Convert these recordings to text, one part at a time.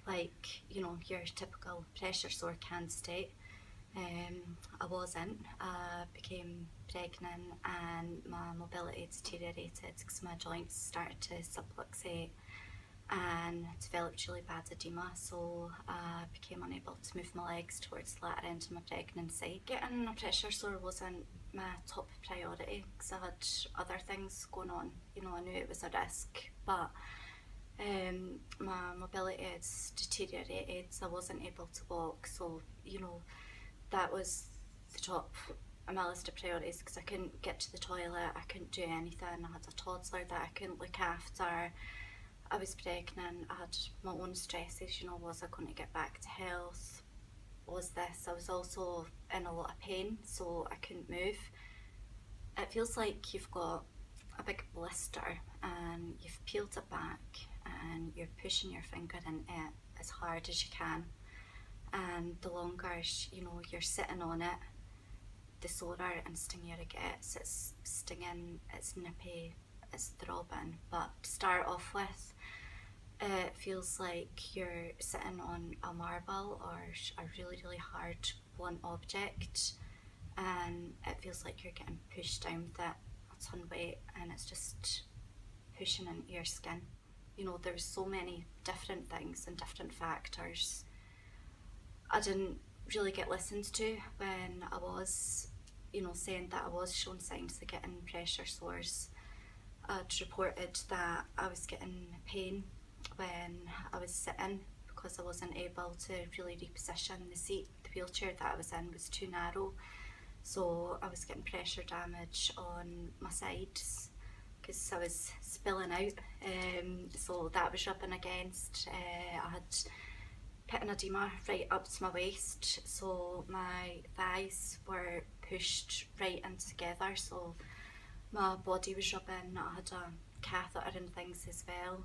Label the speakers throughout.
Speaker 1: like, your typical pressure sore can state. I wasn't. I became pregnant and my mobility deteriorated because my joints started to subluxate and developed really bad edema, so I became unable to move my legs towards the latter end of my pregnancy. Getting a pressure sore wasn't my top priority because I had other things going on. I knew it was a risk, but my mobility had deteriorated, so I wasn't able to walk, so that was the top on my list of priorities because I couldn't get to the toilet, I couldn't do anything, I had a toddler that I couldn't look after, I was pregnant, I had my own stresses, was I going to get back to health, was this, I was also in a lot of pain, so I couldn't move. It feels like you've got a big blister and you've peeled it back and you're pushing your finger in it as hard as you can, and the longer you're sitting on it, the sorer and stingier it gets. It's stinging, it's nippy, it's throbbing, but to start off with, it feels like you're sitting on a marble or a really hard blunt object, and it feels like you're getting pushed down with it a ton of weight, and it's just pushing into your skin. There's so many different things and different factors. I didn't really get listened to when I was, saying that I was showing signs of getting pressure sores. I'd reported that I was getting pain when I was sitting because I wasn't able to really reposition the seat. The wheelchair that I was in was too narrow, so I was getting pressure damage on my sides because I was spilling out, so that was rubbing against. I had pit and edema right up to my waist, so my thighs were pushed right in together, so my body was rubbing. I had a catheter and things as well.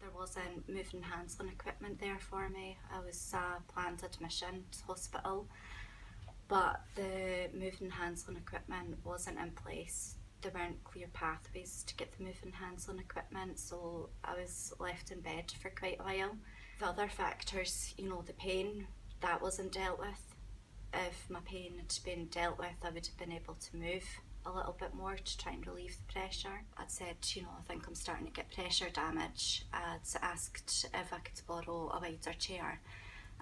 Speaker 1: There wasn't moving handling equipment there for me. I was planned admission to hospital, but the moving handling equipment wasn't in place. There weren't clear pathways to get the moving handling equipment, so I was left in bed for quite a while. The other factors, the pain, that wasn't dealt with. If my pain had been dealt with, I would have been able to move a little bit more to try and relieve the pressure. I'd said, I think I'm starting to get pressure damage. I'd asked if I could borrow a wider chair,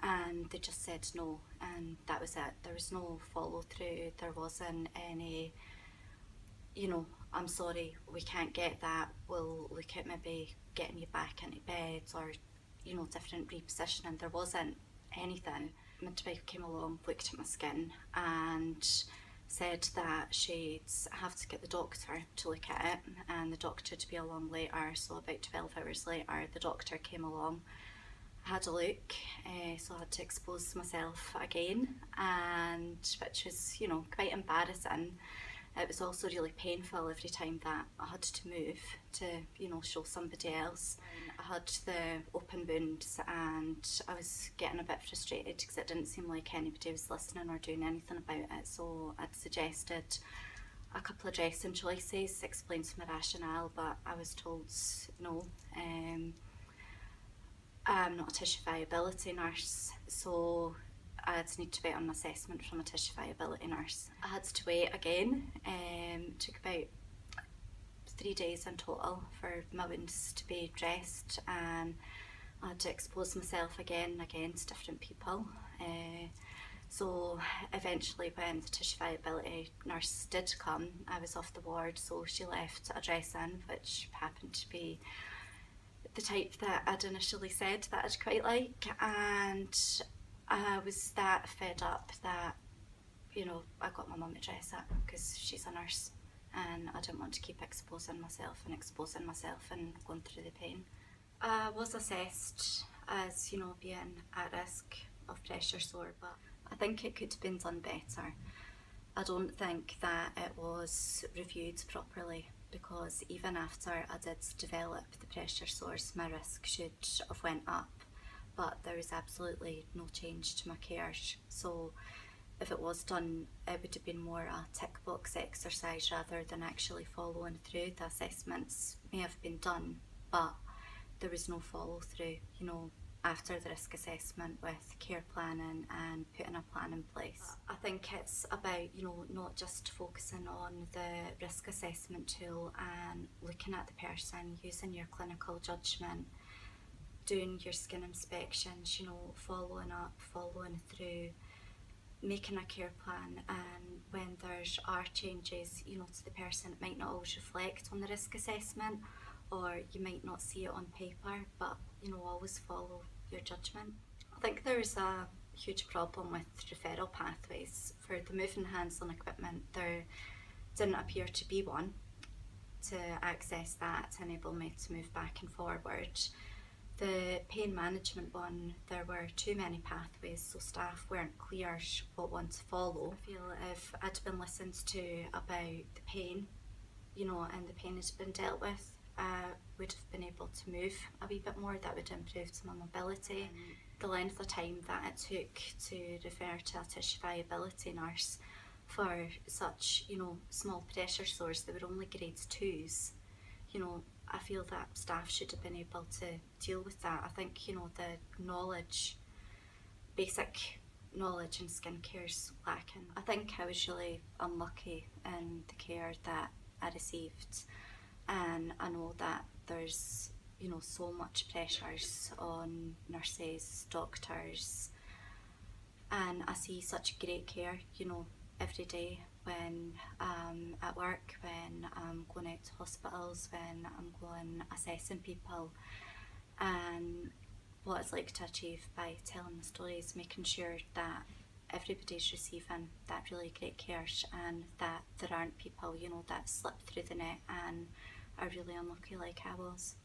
Speaker 1: and they just said no, and that was it. There was no follow through, there wasn't any, I'm sorry, we can't get that, we'll look at maybe getting you back into bed or, different repositioning. There wasn't anything. My midwife came along, looked at my skin and said that she'd have to get the doctor to look at it, and the doctor to be along later, so about 12 hours later the doctor came along, had a look, so I had to expose myself again, and which was quite embarrassing. It was also really painful every time that I had to move to show somebody else. I had the open wounds and I was getting a bit frustrated because it didn't seem like anybody was listening or doing anything about it, so I'd suggested a couple of dressing choices, explained my rationale, but I was told no. I'm not a tissue viability nurse, so I'd need to wait on an assessment from a tissue viability nurse. I had to wait again. It took about 3 days in total for my wounds to be dressed, and I had to expose myself again against different people. So eventually when the tissue viability nurse did come, I was off the ward, so she left a dressing which happened to be the type that I'd initially said that I'd quite like, and I was that fed up that, I got my mum to dress it because she's a nurse and I didn't want to keep exposing myself and going through the pain. I was assessed as, being at risk of pressure sore, but I think it could have been done better. I don't think that it was reviewed properly, because even after I did develop the pressure sores, my risk should have went up, but there was absolutely no change to my care. So if it was done, it would have been more a tick box exercise rather than actually following through. The assessments may have been done, but there was no follow through. after the risk assessment with care planning and putting a plan in place. I think it's about, not just focusing on the risk assessment tool and looking at the person, using your clinical judgment, doing your skin inspections, following up, following through, making a care plan, and when there's are changes, to the person, it might not always reflect on the risk assessment, or you might not see it on paper, but always follow your judgment. I think there's a huge problem with referral pathways. For the moving hands-on equipment, there didn't appear to be one to access that to enable me to move back and forward. The pain management one, there were too many pathways, so staff weren't clear what one to follow. I feel if I'd been listened to about the pain, and the pain has been dealt with, I would have been able to move a wee bit more. That would have improved my mobility. The length of time that it took to refer to a tissue viability nurse for such, small pressure sores that were only grade 2s, I feel that staff should have been able to deal with that. I think, the knowledge, basic knowledge in skincare's lacking. I think I was really unlucky in the care that I received, and I know that there's, so much pressures on nurses, doctors, and I see such great care, every day when I'm at work, when I'm going out to hospitals, when I'm going assessing people, and what it's like to achieve by telling the stories, making sure that everybody's receiving that really great care, and that there aren't people, that slip through the net and are really unlucky like I was.